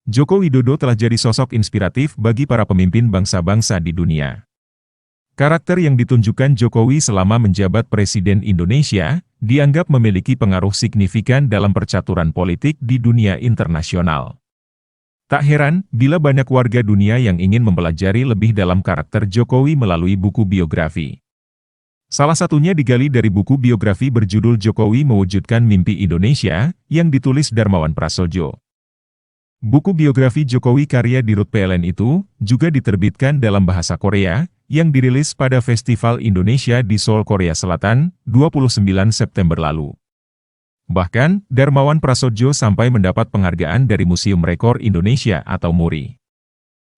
Joko Widodo telah jadi sosok inspiratif bagi para pemimpin bangsa-bangsa di dunia. Karakter yang ditunjukkan Jokowi selama menjabat Presiden Indonesia, dianggap memiliki pengaruh signifikan dalam percaturan politik di dunia internasional. Tak heran, bila banyak warga dunia yang ingin mempelajari lebih dalam karakter Jokowi melalui buku biografi. Salah satunya digali dari buku biografi berjudul Jokowi Mewujudkan Mimpi Indonesia, yang ditulis Darmawan Prasojo. Buku biografi Jokowi karya Dirut PLN itu juga diterbitkan dalam bahasa Korea, yang dirilis pada Festival Indonesia di Seoul, Korea Selatan, 29 September lalu. Bahkan, Darmawan Prasojo sampai mendapat penghargaan dari Museum Rekor Indonesia atau MURI.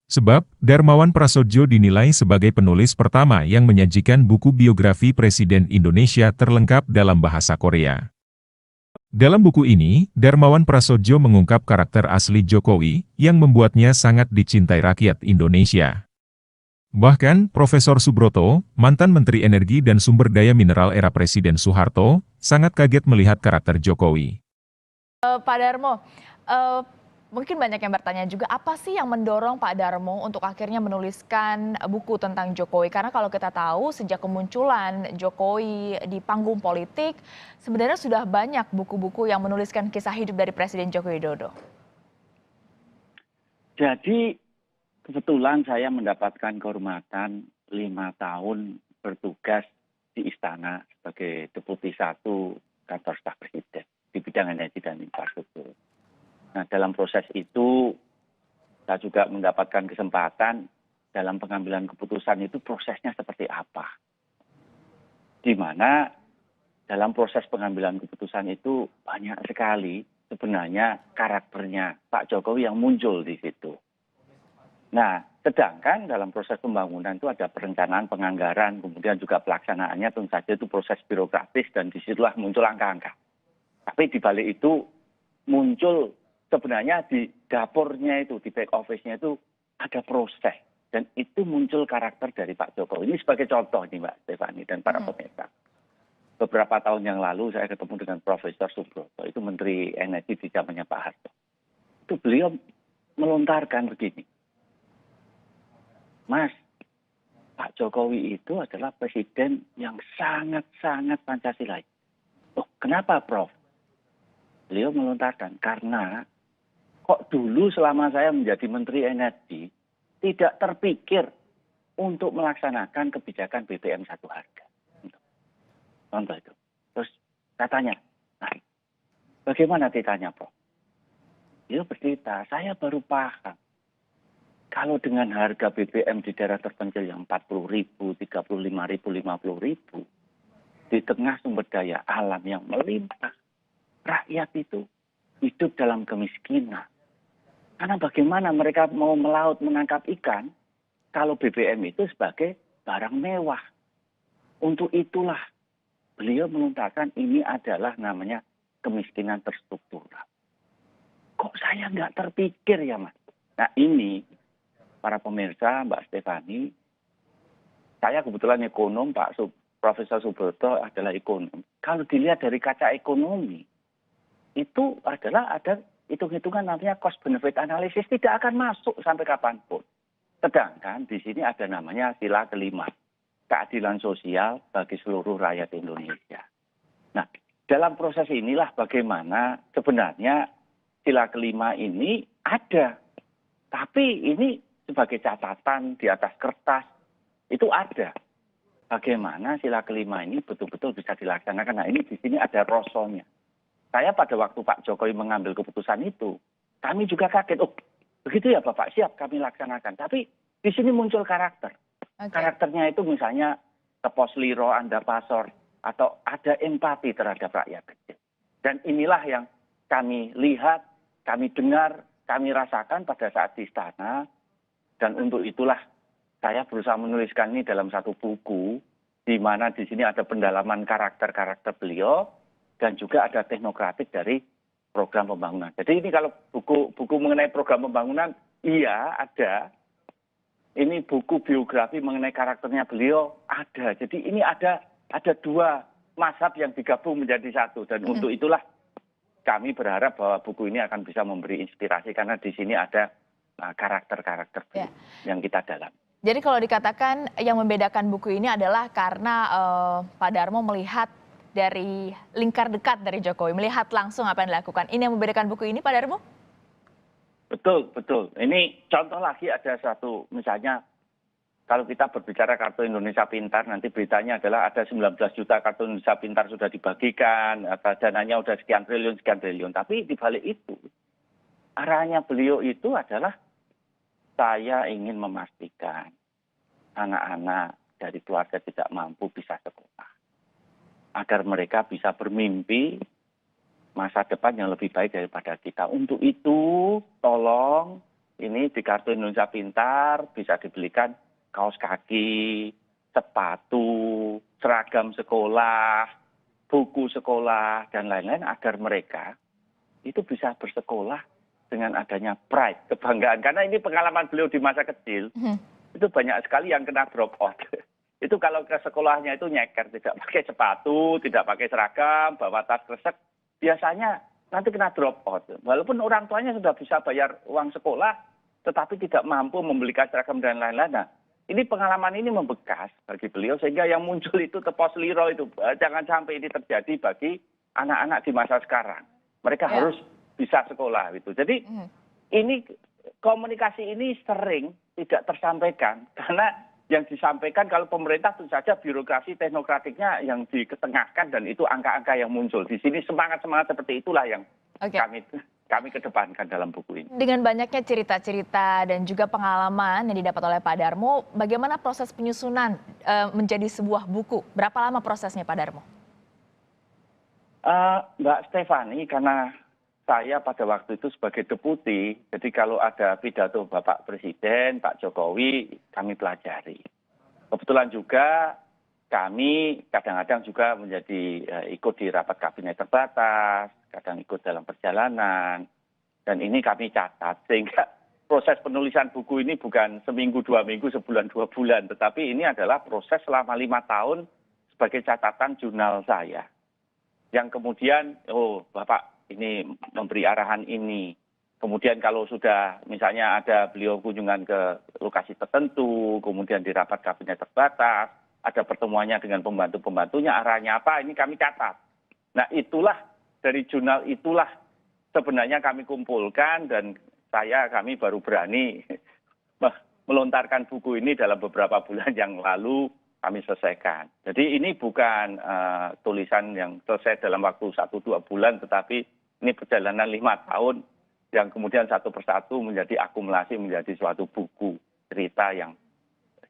Sebab, Darmawan Prasojo dinilai sebagai penulis pertama yang menyajikan buku biografi Presiden Indonesia terlengkap dalam bahasa Korea. Dalam buku ini, Darmawan Prasojo mengungkap karakter asli Jokowi, yang membuatnya sangat dicintai rakyat Indonesia. Bahkan, Profesor Subroto, mantan Menteri Energi dan Sumber Daya Mineral era Presiden Soeharto, sangat kaget melihat karakter Jokowi. Pak Darmo, mungkin banyak yang bertanya juga, apa sih yang mendorong Pak Darmo untuk akhirnya menuliskan buku tentang Jokowi? Karena kalau kita tahu sejak kemunculan Jokowi di panggung politik, sebenarnya sudah banyak buku-buku yang menuliskan kisah hidup dari Presiden Joko Widodo. Jadi kebetulan saya mendapatkan kehormatan 5 tahun bertugas di Istana sebagai Deputi 1 Kantor Staf Presiden di bidang energi dan infrastruktur. Nah, dalam proses itu saya juga mendapatkan kesempatan dalam pengambilan keputusan itu prosesnya seperti apa. Di mana dalam proses pengambilan keputusan itu banyak sekali sebenarnya karakternya Pak Jokowi yang muncul di situ. Nah, sedangkan dalam proses pembangunan itu ada perencanaan, penganggaran, kemudian juga pelaksanaannya tentu saja itu proses birokratis dan disitulah muncul angka-angka. Tapi di balik itu muncul sebenarnya di dapurnya itu, di back office-nya itu ada proses. Dan itu muncul karakter dari Pak Jokowi. Ini sebagai contoh nih Mbak Stefani dan para pemirsa. Beberapa tahun yang lalu saya ketemu dengan Profesor Subroto, itu Menteri Energi di zamannya Pak Harto. Itu beliau melontarkan begini. Mas, Pak Jokowi itu adalah presiden yang sangat-sangat Pancasila. Oh, kenapa Prof? Beliau melontarkan, karena kok dulu selama saya menjadi Menteri Energi, tidak terpikir untuk melaksanakan kebijakan BBM satu harga. Contoh itu. Terus katanya, nah, bagaimana ditanya Prof? Dia bercerita, saya baru paham. Kalau dengan harga BBM di daerah terpencil yang 40.000, 35.000, 50.000, di tengah sumber daya alam yang melimpah, rakyat itu hidup dalam kemiskinan. Karena bagaimana mereka mau melaut menangkap ikan kalau BBM itu sebagai barang mewah. Untuk itulah beliau melontarkan ini adalah namanya kemiskinan terstruktural. Kok saya nggak terpikir ya Mas? Nah ini para pemirsa, Mbak Stefani, saya kebetulan ekonom, Profesor Subroto adalah ekonom. Kalau dilihat dari kaca ekonomi, itu adalah ada hitung-hitungan namanya cost benefit analysis, tidak akan masuk sampai kapanpun. Sedangkan di sini ada namanya sila kelima, keadilan sosial bagi seluruh rakyat Indonesia. Nah, dalam proses inilah bagaimana sebenarnya sila kelima ini ada. Tapi ini sebagai catatan di atas kertas, itu ada. Bagaimana sila kelima ini betul-betul bisa dilaksanakan. Nah ini di sini ada rosonya. Saya pada waktu Pak Jokowi mengambil keputusan itu, kami juga kaget. Oh, begitu ya Bapak, siap kami laksanakan. Tapi di sini muncul karakter. Okay. Karakternya itu misalnya keposliro, anda pasor, atau ada empati terhadap rakyat kecil. Dan inilah yang kami lihat, kami dengar, kami rasakan pada saat di istana. Dan untuk itulah saya berusaha menuliskan ini dalam satu buku, di mana di sini ada pendalaman karakter-karakter beliau, dan juga ada teknokratik dari program pembangunan. Jadi ini kalau buku mengenai program pembangunan, iya ada. Ini buku biografi mengenai karakternya beliau, ada. Jadi ini ada dua mazhab yang digabung menjadi satu. Dan untuk itulah kami berharap bahwa buku ini akan bisa memberi inspirasi karena di sini ada karakter-karakter Ya. yang kita dalam. Jadi kalau dikatakan yang membedakan buku ini adalah karena Pak Darmo melihat dari lingkar dekat dari Jokowi, melihat langsung apa yang dilakukan. Ini yang membedakan buku ini, Pak Darmo? Betul, betul. Ini contoh lagi ada satu, misalnya kalau kita berbicara Kartu Indonesia Pintar, nanti beritanya adalah ada 19 juta Kartu Indonesia Pintar sudah dibagikan, dananya sudah sekian triliun. Tapi di balik itu, arahnya beliau itu adalah saya ingin memastikan anak-anak dari keluarga tidak mampu bisa sekolah. Agar mereka bisa bermimpi masa depan yang lebih baik daripada kita. Untuk itu, tolong ini di Kartu Indonesia Pintar bisa dibelikan kaos kaki, sepatu, seragam sekolah, buku sekolah, dan lain-lain agar mereka itu bisa bersekolah dengan adanya pride, kebanggaan. Karena ini pengalaman beliau di masa kecil, itu banyak sekali yang kena drop out. Itu kalau ke sekolahnya itu nyeker, tidak pakai sepatu, tidak pakai seragam, bawa tas kresek, biasanya nanti kena drop out. Walaupun orang tuanya sudah bisa bayar uang sekolah, tetapi tidak mampu membelikan seragam dan lain-lain. Nah, ini pengalaman ini membekas bagi beliau, sehingga yang muncul itu tepos liro itu. Jangan sampai ini terjadi bagi anak-anak di masa sekarang. Mereka harus bisa sekolah gitu. Jadi ini komunikasi ini sering tidak tersampaikan karena yang disampaikan kalau pemerintah tentu saja birokrasi teknokratiknya yang diketengahkan dan itu angka-angka yang muncul. Di sini semangat-semangat seperti itulah yang kami kedepankan dalam buku ini. Dengan banyaknya cerita-cerita dan juga pengalaman yang didapat oleh Pak Darmo, bagaimana proses penyusunan menjadi sebuah buku? Berapa lama prosesnya, Pak Darmo? Mbak Stefani, karena saya pada waktu itu sebagai deputi, jadi kalau ada pidato Bapak Presiden, Pak Jokowi, kami pelajari. Kebetulan juga kami kadang-kadang juga menjadi ikut di rapat kabinet terbatas, kadang ikut dalam perjalanan, dan ini kami catat. Sehingga proses penulisan buku ini bukan seminggu, 2 minggu, sebulan, 2 bulan, tetapi ini adalah proses selama 5 tahun sebagai catatan jurnal saya. Yang kemudian, Bapak ini memberi arahan ini. Kemudian kalau sudah misalnya ada beliau kunjungan ke lokasi tertentu, kemudian di rapat kabinet terbatas, ada pertemuannya dengan pembantu-pembantunya, arahnya apa, ini kami catat. Nah itulah, dari jurnal itulah sebenarnya kami kumpulkan dan kami baru berani melontarkan buku ini dalam beberapa bulan yang lalu kami selesaikan. Jadi ini bukan tulisan yang selesai dalam waktu 1-2 bulan, tetapi ini perjalanan 5 tahun yang kemudian satu persatu menjadi akumulasi menjadi suatu buku cerita yang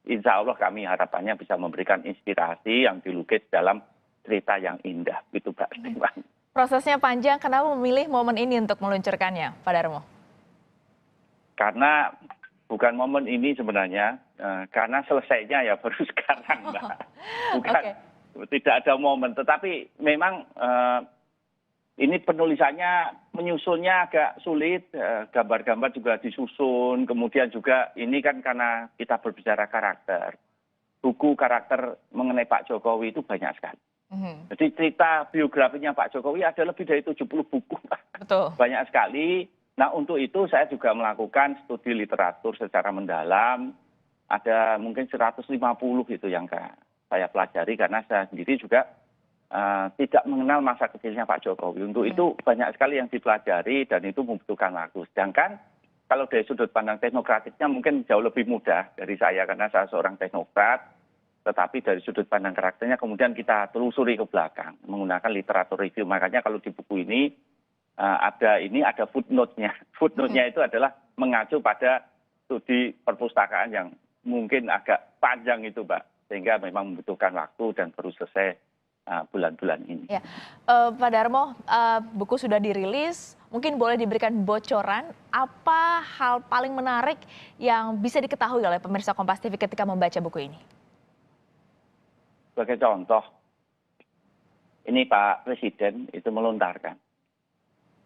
insya Allah kami harapannya bisa memberikan inspirasi yang dilukis dalam cerita yang indah. Gitu Mbak Stefan. Prosesnya panjang, kenapa memilih momen ini untuk meluncurkannya, Pak Darmo? Karena bukan momen ini sebenarnya, karena selesainya ya baru sekarang, Mbak. Bukan, tidak ada momen. Tetapi memang ini penulisannya, menyusunnya agak sulit, gambar-gambar juga disusun, kemudian juga ini kan karena kita berbicara karakter. Buku karakter mengenai Pak Jokowi itu banyak sekali. Jadi cerita biografinya Pak Jokowi ada lebih dari 70 buku. Betul. Banyak sekali. Nah untuk itu saya juga melakukan studi literatur secara mendalam. Ada mungkin 150 itu yang saya pelajari karena saya sendiri juga tidak mengenal masa kecilnya Pak Jokowi. Untuk itu banyak sekali yang dipelajari dan itu membutuhkan waktu. Sedangkan kalau dari sudut pandang teknokratiknya mungkin jauh lebih mudah dari saya karena saya seorang teknokrat. Tetapi dari sudut pandang karakternya kemudian kita telusuri ke belakang menggunakan literatur review. Makanya kalau di buku ini ada footnote-nya. Footnote-nya itu adalah mengacu pada studi perpustakaan yang mungkin agak panjang itu, Mbak. Sehingga memang membutuhkan waktu dan baru selesai bulan-bulan ini. Ya. Pak Darmo, buku sudah dirilis, mungkin boleh diberikan bocoran apa hal paling menarik yang bisa diketahui oleh pemirsa Kompas TV ketika membaca buku ini? Sebagai contoh, ini Pak Presiden itu melontarkan.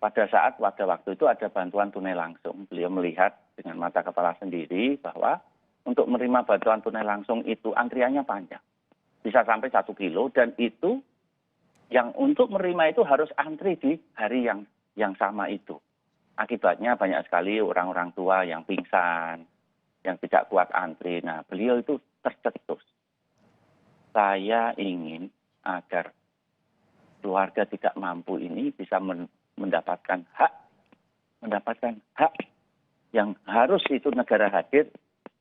Pada waktu itu ada bantuan tunai langsung. Beliau melihat dengan mata kepala sendiri bahwa untuk menerima bantuan tunai langsung itu antriannya panjang. Bisa sampai 1 kilo dan itu yang untuk menerima itu harus antri di hari yang yang sama itu. Akibatnya banyak sekali orang-orang tua yang pingsan, yang tidak kuat antri. Nah, beliau itu tercetus. Saya ingin agar keluarga tidak mampu ini bisa mendapatkan hak yang harus itu negara hadir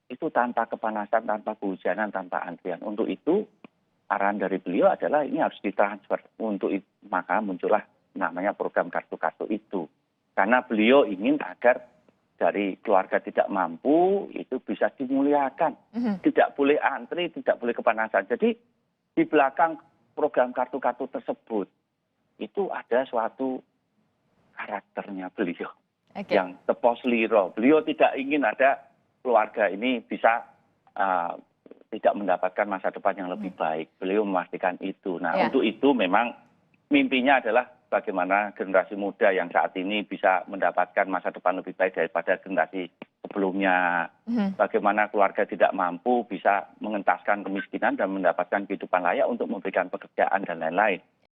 itu tanpa kepanasan, tanpa kehujanan, tanpa antrian. Untuk itu arahan dari beliau adalah ini harus ditransfer. Untuk itu, maka muncullah namanya program kartu-kartu itu. Karena beliau ingin agar dari keluarga tidak mampu itu bisa dimuliakan. Tidak boleh antri, tidak boleh kepanasan. Jadi di belakang program kartu-kartu tersebut itu ada suatu karakternya beliau yang teposliro. Beliau tidak ingin ada keluarga ini bisa tidak mendapatkan masa depan yang lebih baik. Beliau memastikan itu. Nah, untuk itu memang mimpinya adalah bagaimana generasi muda yang saat ini bisa mendapatkan masa depan lebih baik daripada generasi sebelumnya. Bagaimana keluarga tidak mampu bisa mengentaskan kemiskinan dan mendapatkan kehidupan layak untuk memberikan pekerjaan dan lain-lain.